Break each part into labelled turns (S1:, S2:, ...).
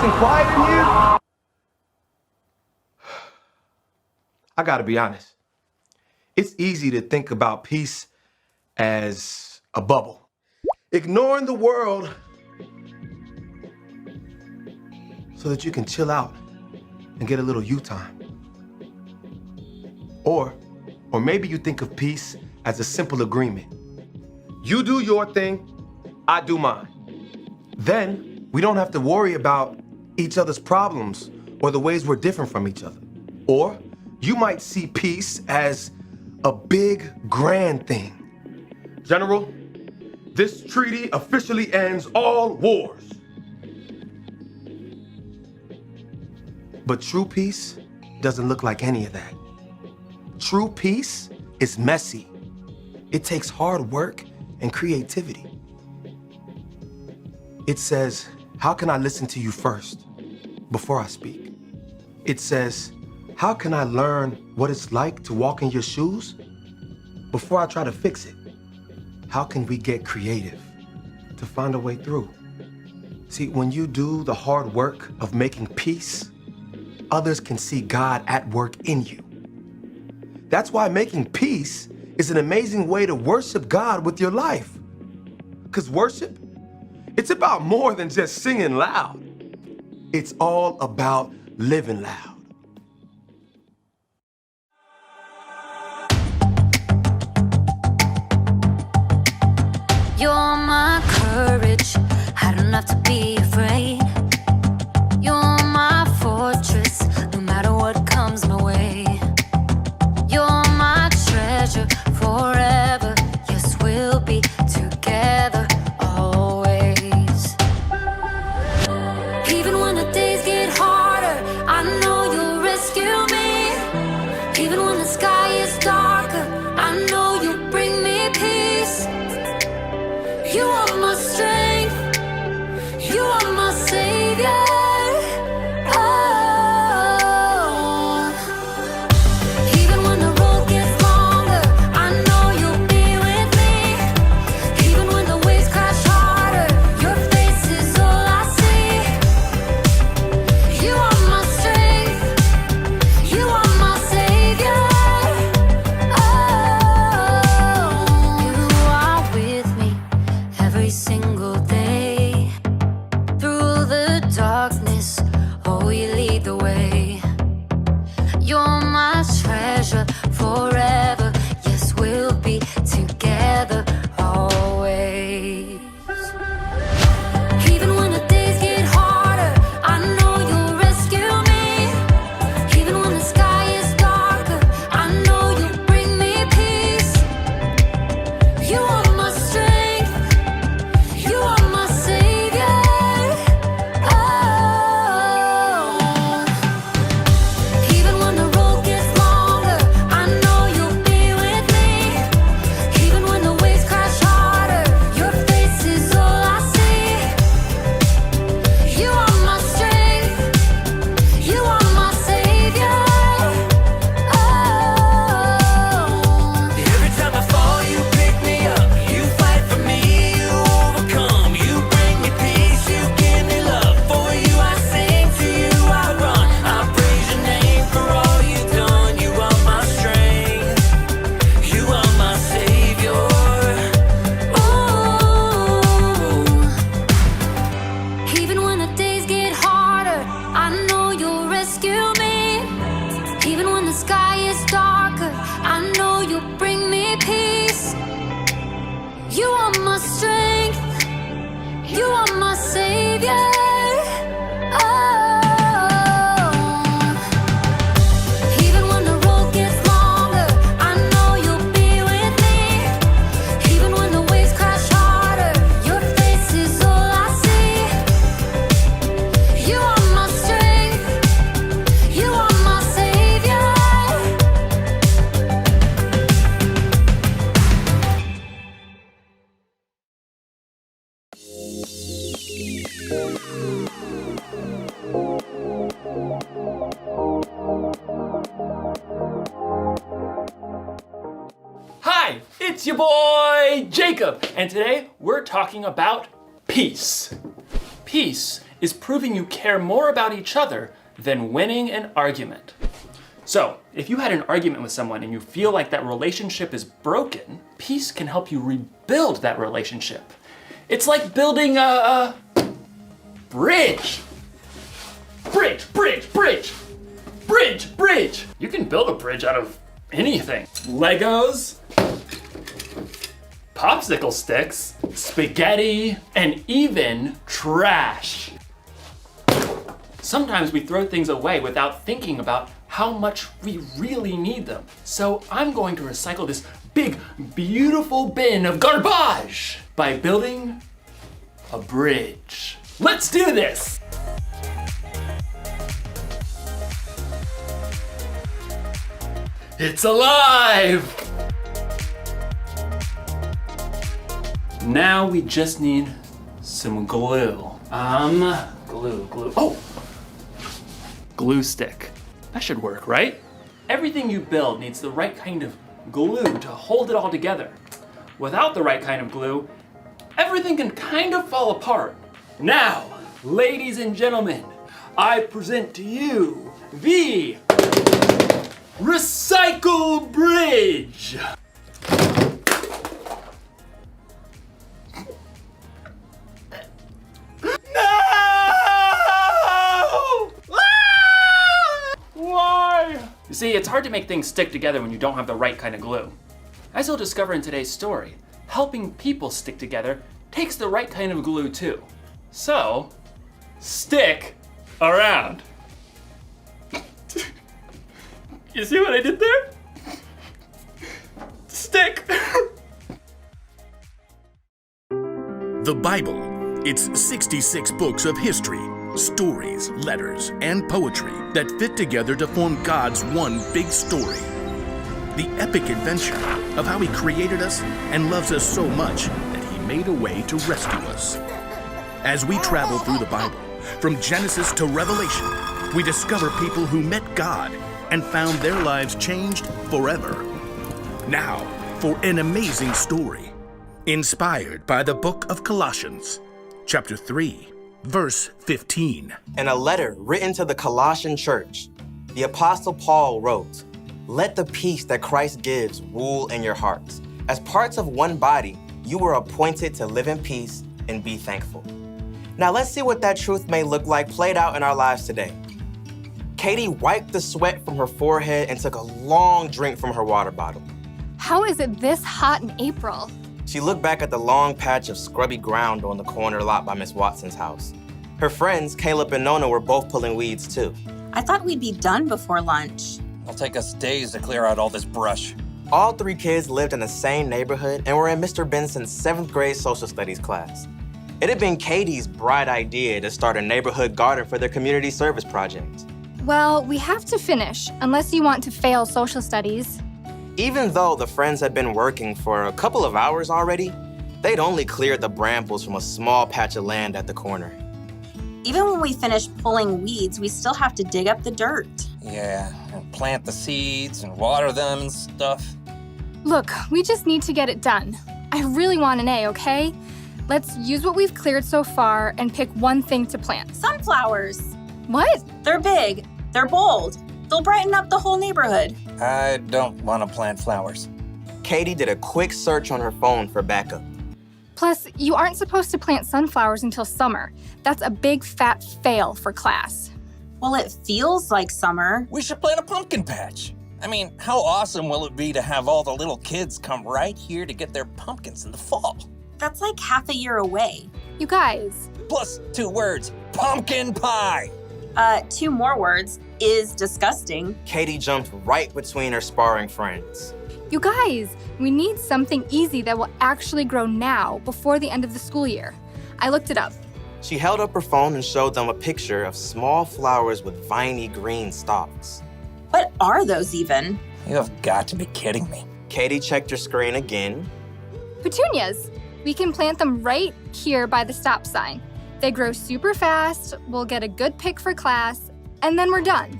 S1: and quiet in here? I gotta be honest. It's easy to think about peace as a bubble. Ignoring the world so that you can chill out and get a little you time. Or maybe you think of peace as a simple agreement. You do your thing, I do mine. Then we don't have to worry about each other's problems or the ways we're different from each other. Or you might see peace as a big, grand thing. General, this treaty officially ends all wars. But true peace doesn't look like any of that. True peace is messy. It takes hard work and creativity. It says, how can I listen to you first before I speak? It says, how can I learn what it's like to walk in your shoes before I try to fix it? How can we get creative to find a way through? See, when you do the hard work of making peace, others can see God at work in you. That's why making peace is an amazing way to worship God with your life. Because worship, it's about more than just singing loud. It's all about living loud.
S2: You're my courage, I don't have to be afraid. You're my fortress, no matter what comes my way. You're my treasure forever, yes, we'll be together always. Even when the days get harder, I know you'll rescue me. Even when the sky is darker, I know you'll bring me peace. You are my strength, you are my savior. Forever, yes, we'll be together always. Even when the days get harder, I know you'll rescue me. Even when the sky is darker, I know you'll bring me peace. You are my strength, you are my savior. Even when the road gets longer,
S3: Hi, it's your boy Jacob, and today we're talking about peace. Peace is proving you care more about each other than winning an argument. So, if you had an argument with someone and you feel like that relationship is broken, peace can help you rebuild that relationship. It's like building a bridge. Bridge, bridge, bridge. Bridge, bridge. You can build a bridge out of anything. Legos, popsicle sticks, spaghetti, and even trash. Sometimes we throw things away without thinking about how much we really need them. So I'm going to recycle this big, beautiful bin of garbage by building a bridge. Let's do this! It's alive! Now we just need some glue. Glue. Oh! Glue stick. That should work, right? Everything you build needs the right kind of glue to hold it all together. Without the right kind of glue, everything can kind of fall apart. Now, ladies and gentlemen, I present to you the Recycle Bridge! You see, it's hard to make things stick together when you don't have the right kind of glue. As you'll discover in today's story, helping people stick together takes the right kind of glue too. So, stick around. You see what I did there? Stick.
S4: The Bible. It's 66 books of history, stories, letters, and poetry that fit together to form God's one big story. The epic adventure of how He created us and loves us so much that He made a way to rescue us. As we travel through the Bible, from Genesis to Revelation, we discover people who met God and found their lives changed forever. Now, for an amazing story, inspired by the book of Colossians, chapter 3, verse 15.
S5: In a letter written to the Colossian church, the Apostle Paul wrote, "Let the peace that Christ gives rule in your hearts. As parts of one body, you were appointed to live in peace and be thankful." Now let's see what that truth may look like played out in our lives today. Katie wiped the sweat from her forehead and took a long drink from her water bottle.
S6: How is it this hot in April?
S5: She looked back at the long patch of scrubby ground on the corner lot by Miss Watson's house. Her friends, Caleb and Nona, were both pulling weeds too.
S7: I thought we'd be done before lunch.
S8: It'll take us days to clear out all this brush.
S5: All three kids lived in the same neighborhood and were in Mr. Benson's 7th grade social studies class. It had been Katie's bright idea to start a neighborhood garden for their community service project.
S6: Well, we have to finish, unless you want to fail social studies.
S5: Even though the friends had been working for a couple of hours already, they'd only cleared the brambles from a small patch of land at the corner.
S7: Even when we finish pulling weeds, we still have to dig up the dirt.
S8: Yeah, and plant the seeds and water them and stuff.
S6: Look, we just need to get it done. I really want an A, okay? Let's use what we've cleared so far and pick one thing to plant.
S7: Sunflowers.
S6: What?
S7: They're big. They're bold. They'll brighten up the whole neighborhood.
S8: I don't want to plant flowers.
S5: Katie did a quick search on her phone for backup.
S6: Plus, you aren't supposed to plant sunflowers until summer. That's a big fat fail for class.
S7: Well, it feels like summer.
S8: We should plant a pumpkin patch. I mean, how awesome will it be to have all the little kids come right here to get their pumpkins in the fall?
S7: That's like half a year away.
S6: You guys.
S8: Plus 2 words, pumpkin pie.
S7: 2 more words, is disgusting.
S5: Katie jumped right between her sparring friends.
S6: You guys, we need something easy that will actually grow now before the end of the school year. I looked it up.
S5: She held up her phone and showed them a picture of small flowers with viney green stalks.
S7: What are those even?
S8: You have got to be kidding me.
S5: Katie checked her screen again.
S6: Petunias. We can plant them right here by the stop sign. They grow super fast, we'll get a good pick for class, and then we're done.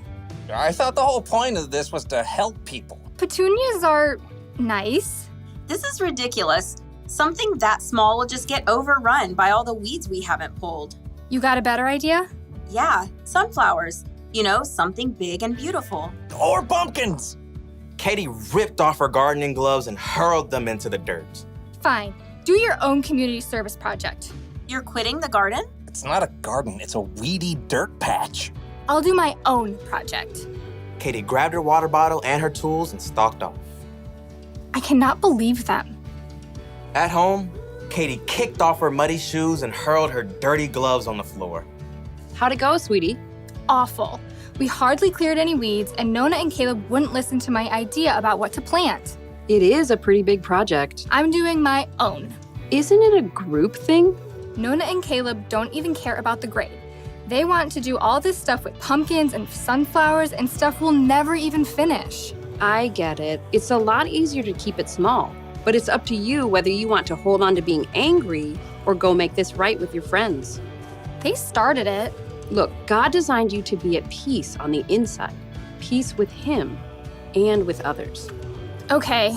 S8: I thought the whole point of this was to help people.
S6: Petunias are nice.
S7: This is ridiculous. Something that small will just get overrun by all the weeds we haven't pulled.
S6: You got a better idea?
S7: Yeah, sunflowers. You know, something big and beautiful.
S8: Or pumpkins.
S5: Katie ripped off her gardening gloves and hurled them into the dirt.
S6: Fine. Do your own community service project.
S7: You're quitting the garden?
S8: It's not a garden, it's a weedy dirt patch.
S6: I'll do my own project.
S5: Katie grabbed her water bottle and her tools and stalked off.
S6: I cannot believe them.
S5: At home, Katie kicked off her muddy shoes and hurled her dirty gloves on the floor.
S9: How'd it go, sweetie?
S6: Awful. We hardly cleared any weeds, and Nona and Caleb wouldn't listen to my idea about what to plant.
S9: It is a pretty big project.
S6: I'm doing my own.
S9: Isn't it a group thing?
S6: Nona and Caleb don't even care about the grade. They want to do all this stuff with pumpkins and sunflowers and stuff we'll never even finish.
S9: I get it. It's a lot easier to keep it small, but it's up to you whether you want to hold on to being angry or go make this right with your friends.
S6: They started it.
S9: Look, God designed you to be at peace on the inside, peace with Him and with others.
S6: Okay,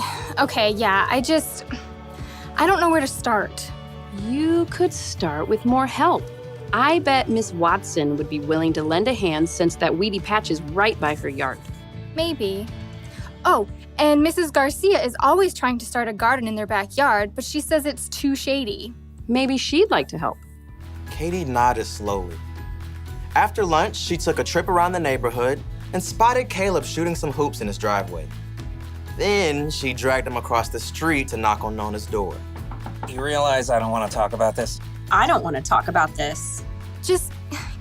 S6: yeah, I don't know where to start.
S9: You could start with more help. I bet Miss Watson would be willing to lend a hand since that weedy patch is right by her yard.
S6: Maybe. Oh, and Mrs. Garcia is always trying to start a garden in their backyard, but she says it's too shady.
S9: Maybe she'd like to help.
S5: Katie nodded slowly. After lunch, she took a trip around the neighborhood and spotted Caleb shooting some hoops in his driveway. Then she dragged him across the street to knock on Nona's door.
S8: You realize I don't want to talk about this?
S7: I don't want to talk about this.
S6: Just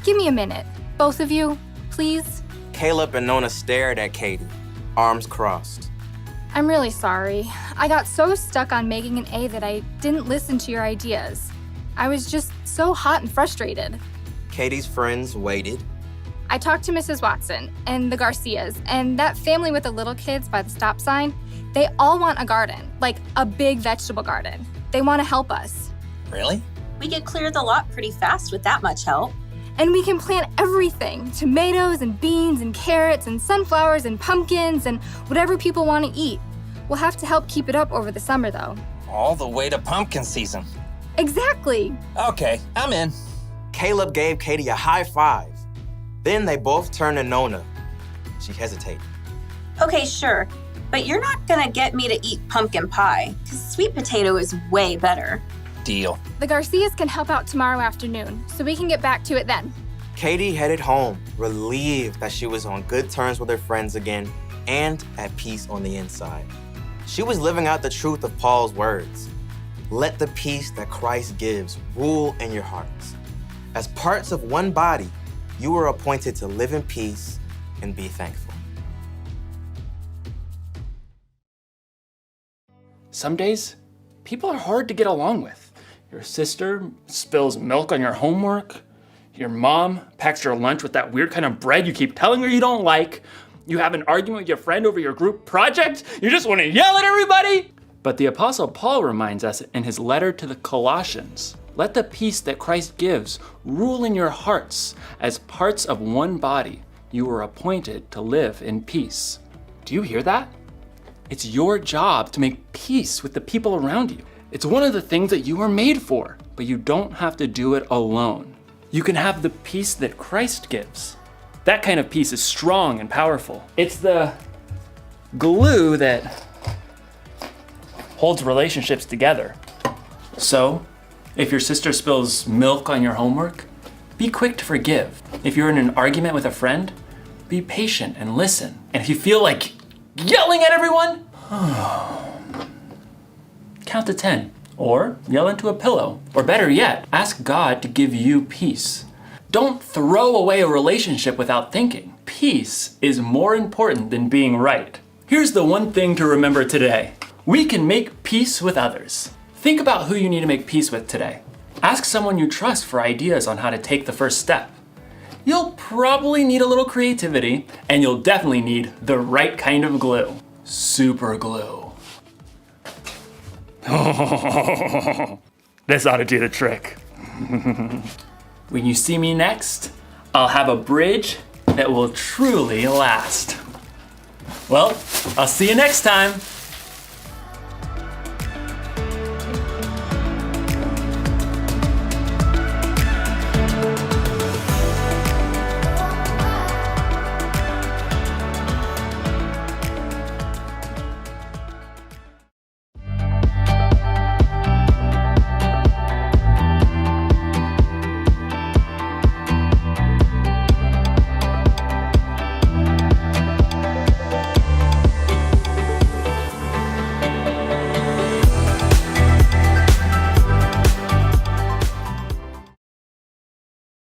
S6: give me a minute. Both of you, please.
S5: Caleb and Nona stared at Katie, arms crossed.
S6: I'm really sorry. I got so stuck on making an A that I didn't listen to your ideas. I was just so hot and frustrated.
S5: Katie's friends waited.
S6: I talked to Mrs. Watson and the Garcias and that family with the little kids by the stop sign. They all want a garden, like a big vegetable garden. They want to help us.
S8: Really?
S7: We could clear the lot pretty fast with that much help.
S6: And we can plant everything, tomatoes and beans and carrots and sunflowers and pumpkins and whatever people want to eat. We'll have to help keep it up over the summer though.
S8: All the way to pumpkin season.
S6: Exactly.
S8: Okay, I'm in.
S5: Caleb gave Katie a high five. Then they both turned to Nona. She hesitated.
S7: Okay, sure, but you're not gonna get me to eat pumpkin pie, because sweet potato is way better.
S8: Deal.
S6: The Garcias can help out tomorrow afternoon, so we can get back to it then.
S5: Katie headed home, relieved that she was on good terms with her friends again and at peace on the inside. She was living out the truth of Paul's words. Let the peace that Christ gives rule in your hearts. As parts of one body, you were appointed to live in peace and be thankful.
S3: Some days, people are hard to get along with. Your sister spills milk on your homework. Your mom packs your lunch with that weird kind of bread you keep telling her you don't like. You have an argument with your friend over your group project. You just want to yell at everybody. But the Apostle Paul reminds us in his letter to the Colossians, let the peace that Christ gives rule in your hearts. As parts of one body, you were appointed to live in peace. Do you hear that? It's your job to make peace with the people around you. It's one of the things that you were made for, but you don't have to do it alone. You can have the peace that Christ gives. That kind of peace is strong and powerful. It's the glue that holds relationships together. So, if your sister spills milk on your homework, be quick to forgive. If you're in an argument with a friend, be patient and listen. And if you feel like yelling at everyone, count to 10, or yell into a pillow. Or better yet, ask God to give you peace. Don't throw away a relationship without thinking. Peace is more important than being right. Here's the one thing to remember today. We can make peace with others. Think about who you need to make peace with today. Ask someone you trust for ideas on how to take the first step. You'll probably need a little creativity, and you'll definitely need the right kind of glue. Super glue. This ought to do the trick. When you see me next, I'll have a bridge that will truly last. Well, I'll see you next time.